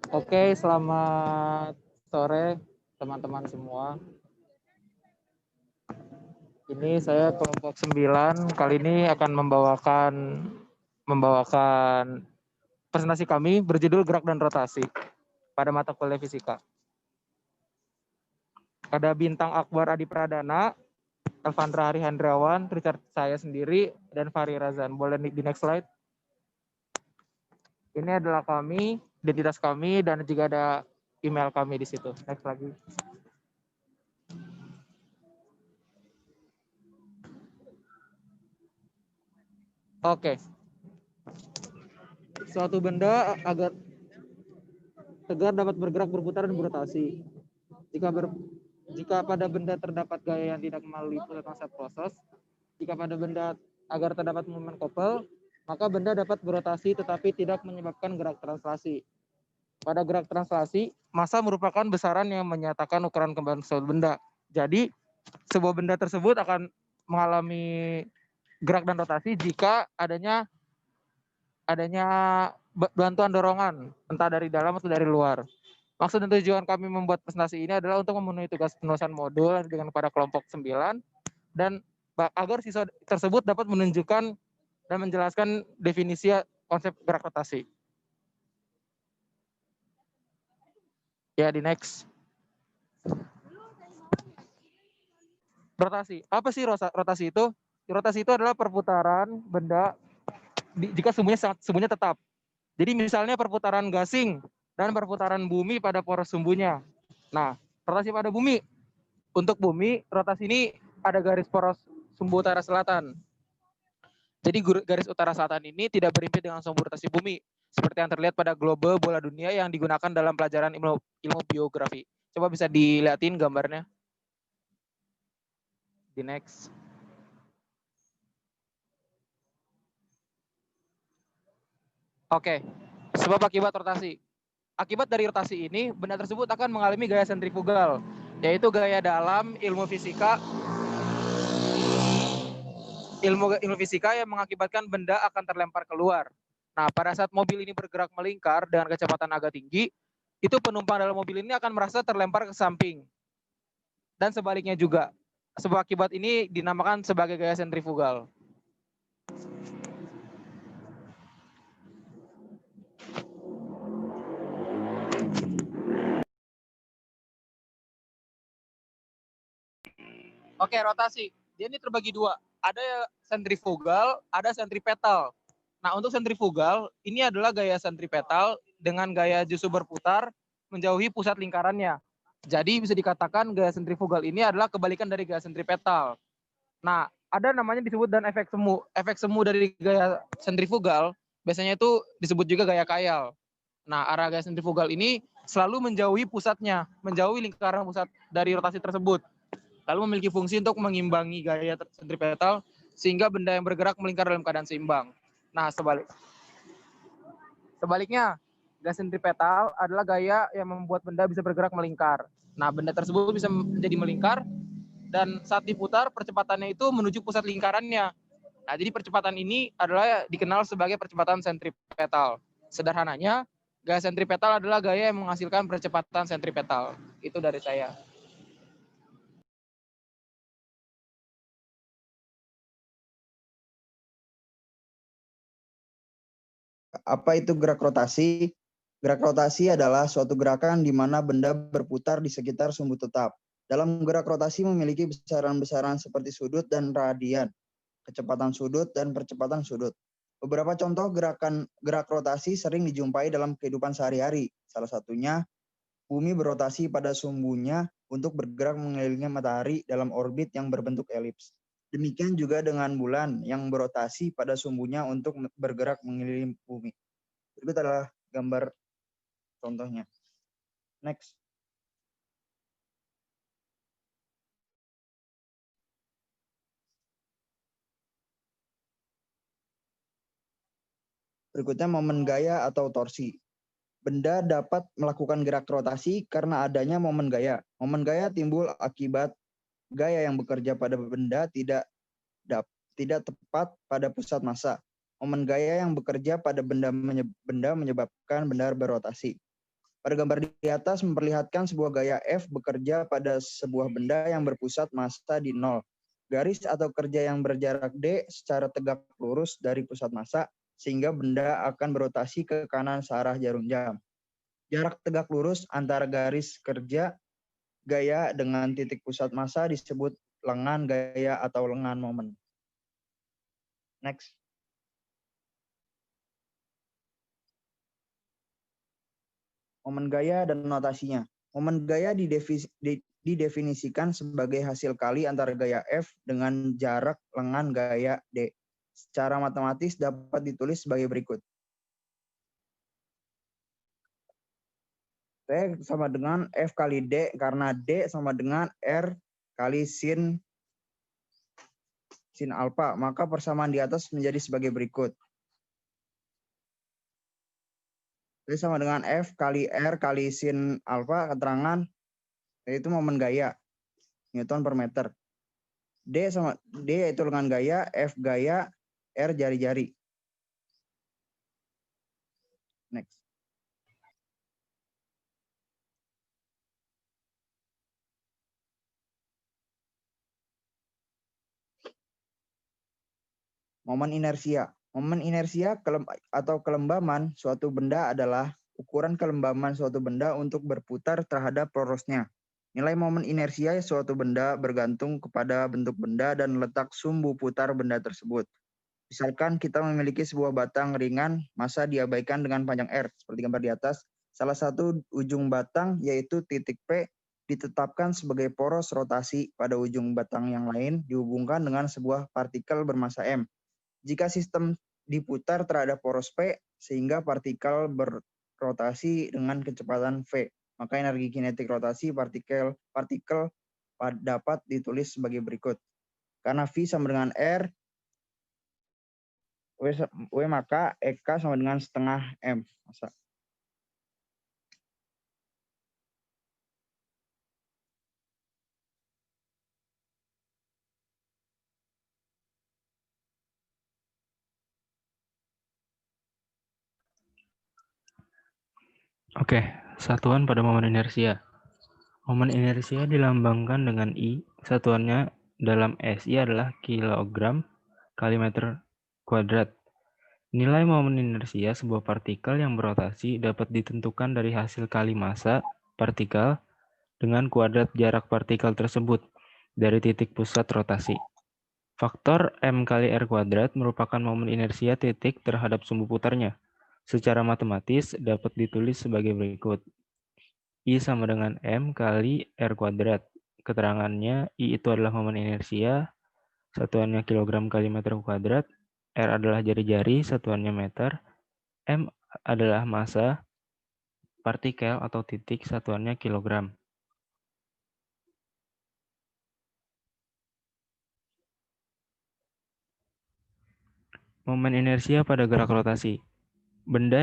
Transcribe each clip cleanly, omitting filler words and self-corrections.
Oke, selamat sore teman-teman semua. Ini saya kelompok 9. Kali ini akan membawakan presentasi kami berjudul Gerak dan Rotasi pada mata kuliah fisika. Ada Bintang Akbar Adi Pradana, Elvandra Hari Hendrawan, Richard saya sendiri, dan Fahri Razan. Boleh di next slide. Ini adalah kami, identitas kami, dan juga ada email kami di situ. Next lagi. Oke. Suatu benda agar tegar dapat bergerak, berputar, dan berotasi. Jika pada benda terdapat gaya yang tidak melalui pusat massa proses, jika pada benda agar terdapat momen couple, maka benda dapat berotasi tetapi tidak menyebabkan gerak translasi. Pada gerak translasi, massa merupakan besaran yang menyatakan ukuran kembang suatu benda. Jadi, sebuah benda tersebut akan mengalami gerak dan rotasi jika adanya bantuan dorongan, entah dari dalam atau dari luar. Maksud dan tujuan kami membuat presentasi ini adalah untuk memenuhi tugas penulisan modul dengan pada kelompok 9 dan agar siswa tersebut dapat menunjukkan dan menjelaskan definisi konsep gerak rotasi. Ya, di next. Rotasi. Apa sih rotasi itu? Rotasi itu adalah perputaran benda jika sumbunya tetap. Jadi misalnya perputaran gasing dan perputaran bumi pada poros sumbunya. Nah, rotasi pada bumi. Untuk bumi, rotasi ini ada garis poros sumbu utara selatan. Jadi garis utara selatan ini tidak berimpit dengan sumbu rotasi bumi, seperti yang terlihat pada globe bola dunia yang digunakan dalam pelajaran ilmu biografi. Coba bisa dilihatin gambarnya. Di next. Oke, sebab akibat rotasi. Akibat dari rotasi ini, benda tersebut akan mengalami gaya sentrifugal, yaitu gaya dalam ilmu fisika yang mengakibatkan benda akan terlempar keluar. Nah, pada saat mobil ini bergerak melingkar dengan kecepatan agak tinggi, itu penumpang dalam mobil ini akan merasa terlempar ke samping. Dan sebaliknya juga. Sebab akibat ini dinamakan sebagai gaya sentrifugal. Oke, rotasi. Dia ini terbagi dua. Ada sentrifugal, ada sentripetal. Nah, untuk sentrifugal, ini adalah gaya sentripetal dengan gaya justru berputar menjauhi pusat lingkarannya. Jadi bisa dikatakan gaya sentrifugal ini adalah kebalikan dari gaya sentripetal. Nah, ada namanya disebut dan efek semu. Efek semu dari gaya sentrifugal biasanya itu disebut juga gaya Kayal. Nah, arah gaya sentrifugal ini selalu menjauhi pusatnya, menjauhi lingkaran pusat dari rotasi tersebut. Lalu memiliki fungsi untuk mengimbangi gaya sentripetal sehingga benda yang bergerak melingkar dalam keadaan seimbang. Nah, sebaliknya, gaya sentripetal adalah gaya yang membuat benda bisa bergerak melingkar. Nah, benda tersebut bisa menjadi melingkar dan saat diputar percepatannya itu menuju pusat lingkarannya. Nah, jadi percepatan ini adalah dikenal sebagai percepatan sentripetal. Sederhananya, gaya sentripetal adalah gaya yang menghasilkan percepatan sentripetal. Itu dari saya. Apa itu gerak rotasi? Gerak rotasi adalah suatu gerakan di mana benda berputar di sekitar sumbu tetap. Dalam gerak rotasi memiliki besaran-besaran seperti sudut dan radian, kecepatan sudut dan percepatan sudut. Beberapa contoh gerak rotasi sering dijumpai dalam kehidupan sehari-hari. Salah satunya, bumi berotasi pada sumbunya untuk bergerak mengelilingi matahari dalam orbit yang berbentuk elips. Demikian juga dengan bulan yang berotasi pada sumbunya untuk bergerak mengelilingi bumi. Berikut adalah gambar contohnya. Next. Berikutnya momen gaya atau torsi. Benda dapat melakukan gerak rotasi karena adanya momen gaya. Momen gaya timbul akibat gaya yang bekerja pada benda tidak tepat pada pusat massa. Momen gaya yang bekerja pada benda menyebabkan benda berotasi. Pada gambar di atas memperlihatkan sebuah gaya F bekerja pada sebuah benda yang berpusat massa di nol. Garis atau kerja yang berjarak D secara tegak lurus dari pusat massa, sehingga benda akan berotasi ke kanan searah jarum jam. Jarak tegak lurus antara garis kerja gaya dengan titik pusat massa disebut lengan gaya atau lengan momen. Next. Momen gaya dan notasinya. Momen gaya didefinisikan sebagai hasil kali antara gaya F dengan jarak lengan gaya D. Secara matematis dapat ditulis sebagai berikut. T sama dengan F kali D karena D sama dengan R kali sin alfa. Maka persamaan di atas menjadi sebagai berikut. T sama dengan F kali R kali sin alfa, keterangan yaitu momen gaya Newton per meter. D yaitu lengan gaya, F gaya, R jari-jari. Next. Momen inersia. Momen inersia atau kelembaman suatu benda adalah ukuran kelembaman suatu benda untuk berputar terhadap porosnya. Nilai momen inersia suatu benda bergantung kepada bentuk benda dan letak sumbu putar benda tersebut. Misalkan kita memiliki sebuah batang ringan, massa diabaikan dengan panjang R, seperti gambar di atas. Salah satu ujung batang, yaitu titik P, ditetapkan sebagai poros rotasi pada ujung batang yang lain dihubungkan dengan sebuah partikel bermassa M. Jika sistem diputar terhadap poros P, sehingga partikel berrotasi dengan kecepatan V, maka energi kinetik rotasi partikel dapat ditulis sebagai berikut. Karena V sama dengan R, W maka EK sama dengan setengah M. Masa. Oke, satuan pada momen inersia. Momen inersia dilambangkan dengan I, satuannya dalam SI adalah kilogram kali meter kuadrat. Nilai momen inersia sebuah partikel yang berotasi dapat ditentukan dari hasil kali massa partikel dengan kuadrat jarak partikel tersebut dari titik pusat rotasi. Faktor M kali R kuadrat merupakan momen inersia titik terhadap sumbu putarnya. Secara matematis dapat ditulis sebagai berikut. I sama dengan M kali R kuadrat. Keterangannya, I itu adalah momen inersia, satuannya kilogram kali meter kuadrat, R adalah jari-jari, satuannya meter, M adalah massa partikel atau titik, satuannya kilogram. Momen inersia pada gerak rotasi. Benda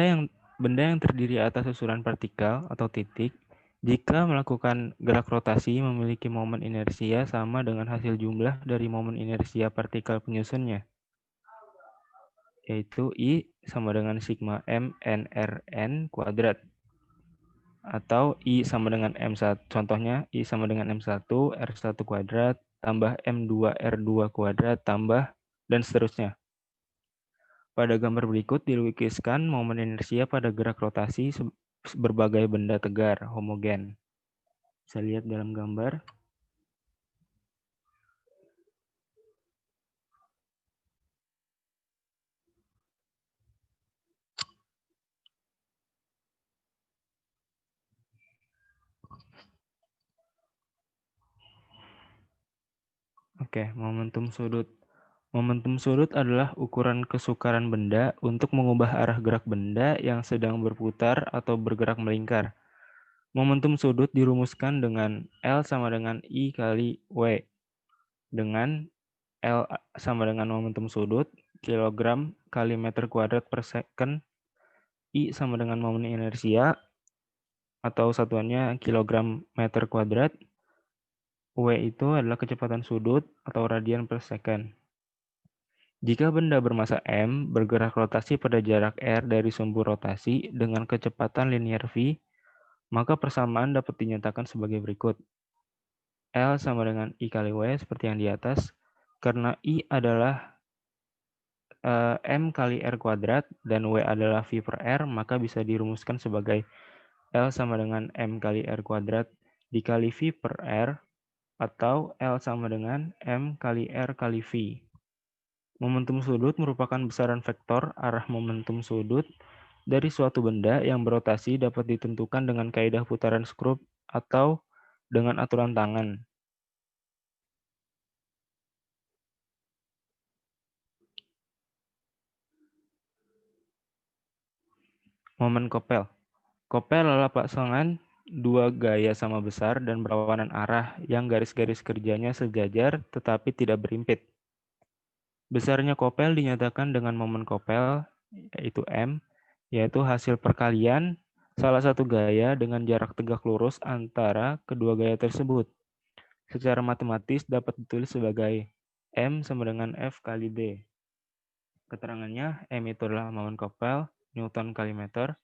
yang terdiri atas susunan partikel atau titik, jika melakukan gerak rotasi memiliki momen inersia sama dengan hasil jumlah dari momen inersia partikel penyusunnya, yaitu I sama dengan sigma M NRN kuadrat. Atau I sama dengan M1, contohnya I sama dengan M1 R1 kuadrat tambah M2 R2 kuadrat tambah dan seterusnya. Pada gambar berikut dilukiskan momen inersia pada gerak rotasi berbagai benda tegar, homogen. Bisa lihat dalam gambar. Oke, momentum sudut. Momentum sudut adalah ukuran kesukaran benda untuk mengubah arah gerak benda yang sedang berputar atau bergerak melingkar. Momentum sudut dirumuskan dengan L sama dengan I kali W. Dengan L sama dengan momentum sudut, kilogram kali meter kuadrat per second. I sama dengan momen inersia, atau satuannya kilogram meter kuadrat. W itu adalah kecepatan sudut atau radian per second. Jika benda bermassa M bergerak rotasi pada jarak R dari sumbu rotasi dengan kecepatan linear V, Maka persamaan dapat dinyatakan sebagai berikut. L sama dengan I kali W seperti yang di atas. Karena I adalah M kali R kuadrat dan W adalah V per R, maka bisa dirumuskan sebagai L sama dengan M kali R kuadrat dikali V per R, atau L sama dengan M kali R kali V. Momentum sudut merupakan besaran vektor arah momentum sudut dari suatu benda yang berotasi dapat ditentukan dengan kaidah putaran skrup atau dengan aturan tangan. Momen kopel. Kopel adalah pasangan dua gaya sama besar dan berlawanan arah yang garis-garis kerjanya sejajar tetapi tidak berimpit. Besarnya kopel dinyatakan dengan momen kopel, yaitu M, yaitu hasil perkalian salah satu gaya dengan jarak tegak lurus antara kedua gaya tersebut. Secara matematis dapat ditulis sebagai M sama dengan F kali D. Keterangannya, M itu adalah momen kopel, Newton kali meter,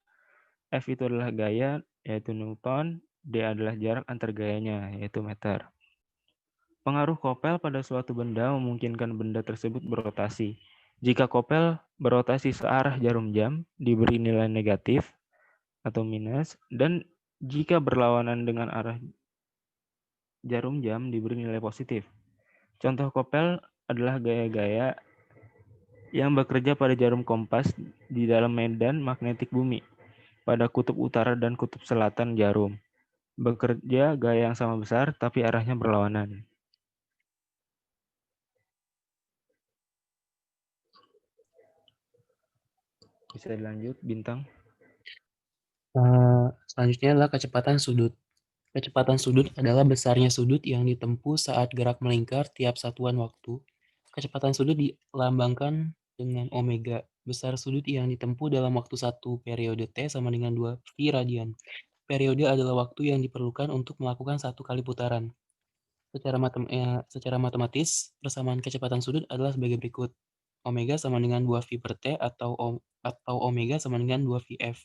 F itu adalah gaya, yaitu Newton, D adalah jarak antar gayanya, yaitu meter. Pengaruh kopel pada suatu benda memungkinkan benda tersebut berotasi. Jika kopel berotasi searah jarum jam, diberi nilai negatif atau minus, dan jika berlawanan dengan arah jarum jam, diberi nilai positif. Contoh kopel adalah gaya-gaya yang bekerja pada jarum kompas di dalam medan magnetik bumi, pada kutub utara dan kutub selatan jarum. Bekerja gaya yang sama besar, tapi arahnya berlawanan. Bisa dilanjut, Bintang. Selanjutnya adalah kecepatan sudut. Kecepatan sudut adalah besarnya sudut yang ditempuh saat gerak melingkar tiap satuan waktu. Kecepatan sudut dilambangkan dengan omega. Besar sudut yang ditempuh dalam waktu 1 periode T sama dengan 2 V radian. Periode adalah waktu yang diperlukan untuk melakukan 1 kali putaran. Secara matematis, persamaan kecepatan sudut adalah sebagai berikut. Omega sama dengan 2 V per T atau omega sama dengan 2 VF.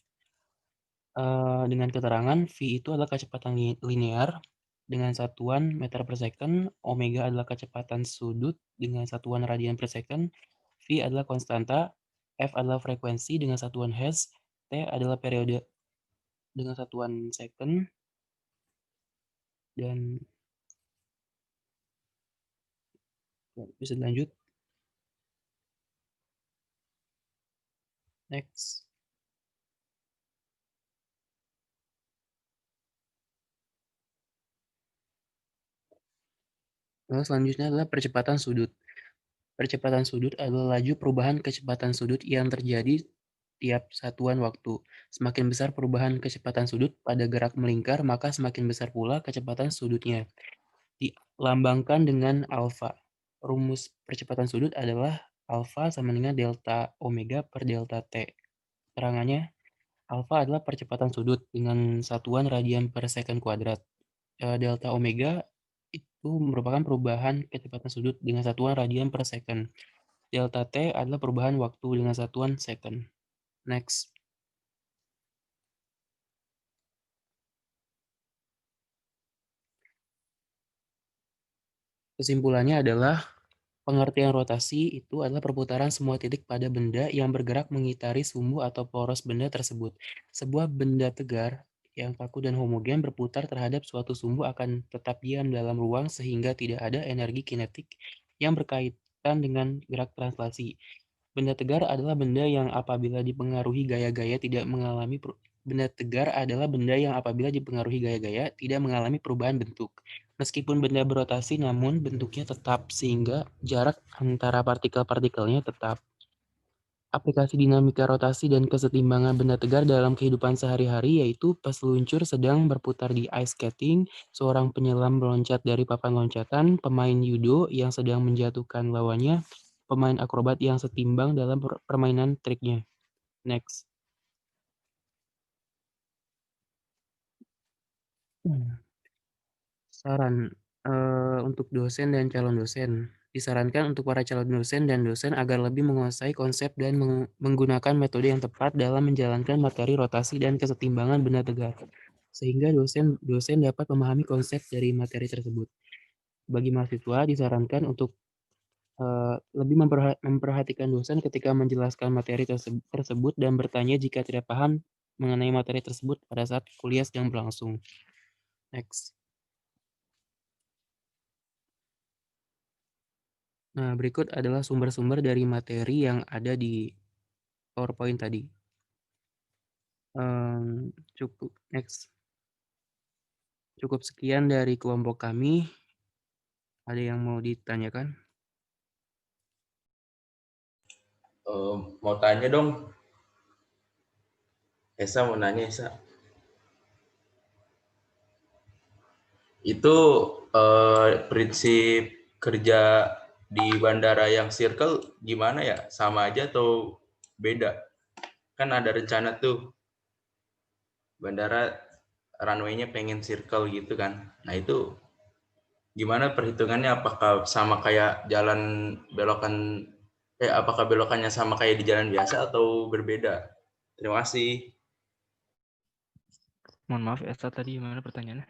Dengan keterangan V itu adalah kecepatan linear dengan satuan meter per second, omega adalah kecepatan sudut dengan satuan radian per second, V adalah konstanta, F adalah frekuensi dengan satuan hertz, T adalah periode dengan satuan second, dan bisa lanjut. Next. Lalu selanjutnya adalah percepatan sudut. Percepatan sudut adalah laju perubahan kecepatan sudut yang terjadi tiap satuan waktu. Semakin besar perubahan kecepatan sudut pada gerak melingkar, maka semakin besar pula kecepatan sudutnya. Dilambangkan dengan alfa. Rumus percepatan sudut adalah alfa sama dengan delta omega per delta T. Keterangannya, alfa adalah percepatan sudut dengan satuan radian per second kuadrat. Delta omega itu merupakan perubahan kecepatan sudut dengan satuan radian per second. Delta T adalah perubahan waktu dengan satuan second. Next. Kesimpulannya adalah pengertian rotasi itu adalah perputaran semua titik pada benda yang bergerak mengitari sumbu atau poros benda tersebut. Sebuah benda tegar yang kaku dan homogen berputar terhadap suatu sumbu akan tetap diam dalam ruang sehingga tidak ada energi kinetik yang berkaitan dengan gerak translasi. Benda tegar adalah benda yang apabila dipengaruhi gaya-gaya tidak mengalami tidak mengalami perubahan bentuk. Meskipun benda berotasi namun bentuknya tetap sehingga jarak antara partikel-partikelnya tetap. Aplikasi dinamika rotasi dan kesetimbangan benda tegar dalam kehidupan sehari-hari yaitu peseluncur sedang berputar di ice skating, seorang penyelam meloncat dari papan loncatan, pemain judo yang sedang menjatuhkan lawannya, pemain akrobat yang setimbang dalam permainan triknya. Next. Saran untuk dosen dan calon dosen. Disarankan untuk para calon dosen dan dosen agar lebih menguasai konsep dan menggunakan metode yang tepat dalam menjalankan materi rotasi dan kesetimbangan benda tegar. sehingga dosen dapat memahami konsep dari materi tersebut. Bagi mahasiswa disarankan untuk lebih memperhatikan dosen ketika menjelaskan materi tersebut dan bertanya jika tidak paham mengenai materi tersebut pada saat kuliah sedang berlangsung. Next. Nah, berikut adalah sumber-sumber dari materi yang ada di PowerPoint tadi. Cukup, next. Cukup sekian dari kelompok kami. Ada yang mau ditanyakan? Mau tanya dong. Esa mau nanya, Esa. Itu prinsip kerja di bandara yang circle gimana ya? Sama aja atau beda? Kan ada rencana tuh bandara runway-nya pengen circle gitu kan. Nah itu gimana perhitungannya? Apakah sama kayak jalan belokan? Apakah belokannya sama kayak di jalan biasa atau berbeda? Terima kasih. Mohon maaf, Esa tadi gimana pertanyaannya?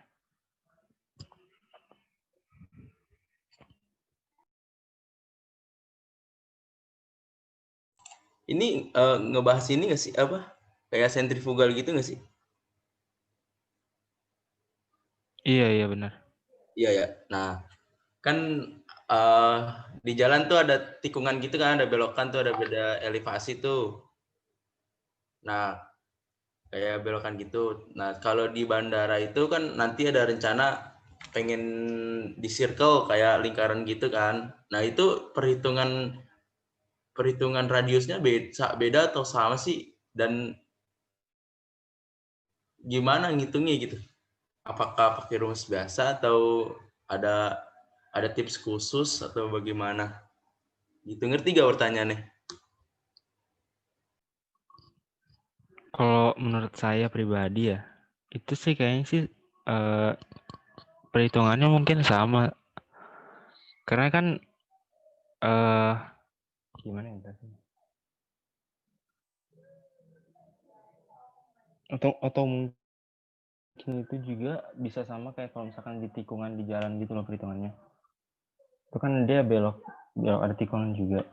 Ini ngebahas ini nggak sih, apa kayak sentrifugal gitu nggak sih? Iya benar. Iya ya. Nah kan di jalan tuh ada tikungan gitu kan, ada belokan tuh, ada beda elevasi tuh. Nah kayak belokan gitu. Nah kalau di bandara itu kan nanti ada rencana pengen di circle kayak lingkaran gitu kan. Nah itu perhitungan radiusnya beda atau sama sih, dan gimana ngitungnya gitu? Apakah pakai rumus biasa atau ada tips khusus atau bagaimana? Gitu, ngerti gak pertanyaannya? Kalau menurut saya pribadi ya, itu sih kayaknya sih perhitungannya mungkin sama. Karena kan gimana ya tadi? Atau mungkin itu juga bisa sama kayak kalau misalkan di tikungan di jalan gitu loh perhitungannya. Itu kan dia belok ada tikungan juga.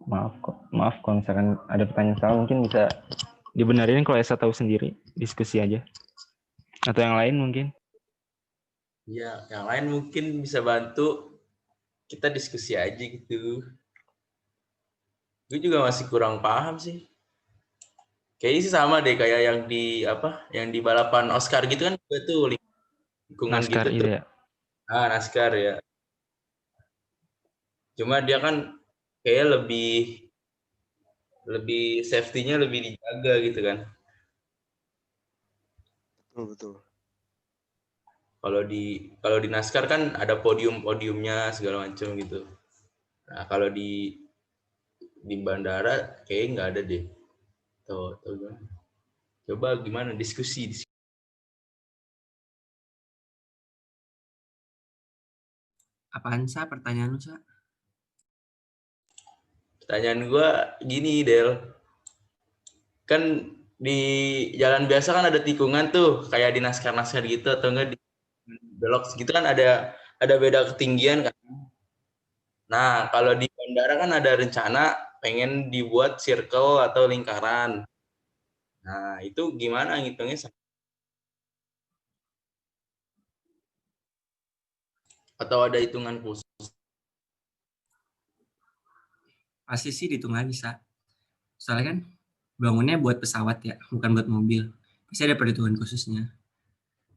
Maaf kalau misalkan ada pertanyaan salah, mungkin bisa dibenerin kalau Esa tahu sendiri, diskusi aja. Atau yang lain mungkin? Iya, yang lain mungkin bisa bantu kita diskusi aja gitu. Gue juga masih kurang paham sih. Kayaknya sih sama deh kayak yang di balapan Oscar gitu kan juga tuh lingkungan NASCAR gitu tuh. ya. NASCAR ya. Cuma dia kan kayak lebih safety-nya lebih dijaga gitu kan. Betul. Kalau di NASCAR kan ada podiumnya segala macam gitu. Nah, kalau di bandara kayaknya nggak ada deh. Tuh gimana? Coba gimana diskusi. Apaan, Sa? Pertanyaan lu, Sa? Pertanyaan gue gini, Del. Kan di jalan biasa kan ada tikungan tuh, kayak di NASCAR gitu, atau enggak di belok segitu kan ada beda ketinggian kan. Nah, kalau di bandara kan ada rencana pengen dibuat circle atau lingkaran. Nah, itu gimana ngitungnya? Atau ada hitungan khusus? Pasti sih dihitung lagi, Sa. Soalnya kan bangunnya buat pesawat ya, bukan buat mobil. Pasti ada perhitungan khususnya.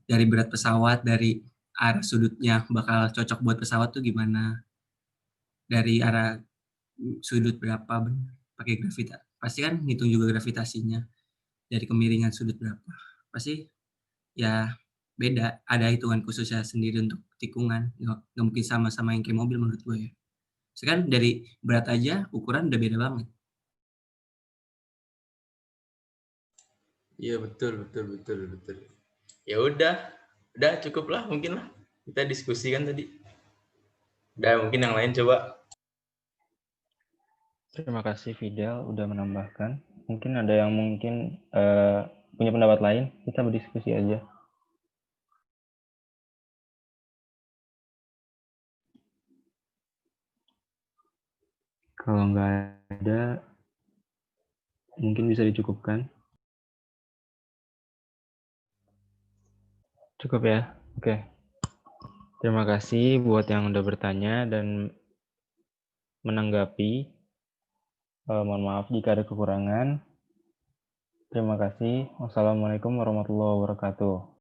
Dari berat pesawat, dari arah sudutnya bakal cocok buat pesawat tuh gimana. Dari arah sudut berapa pakai gravitasi. Pasti kan ngitung juga gravitasinya. Dari kemiringan sudut berapa. Pasti ya beda. Ada hitungan khususnya sendiri untuk tikungan. Nggak mungkin sama-sama yang kayak mobil menurut gue ya. Sekarang dari berat aja ukuran udah beda banget. Iya, betul. Ya udah cukup lah mungkin lah. Kita diskusikan tadi. Udah, mungkin yang lain coba. Terima kasih Fidel udah menambahkan. Mungkin ada yang punya pendapat lain, kita berdiskusi aja. Kalau nggak ada, mungkin bisa dicukupkan. Cukup ya? Oke. Terima kasih buat yang udah bertanya dan menanggapi. Mohon maaf jika ada kekurangan. Terima kasih. Wassalamualaikum warahmatullahi wabarakatuh.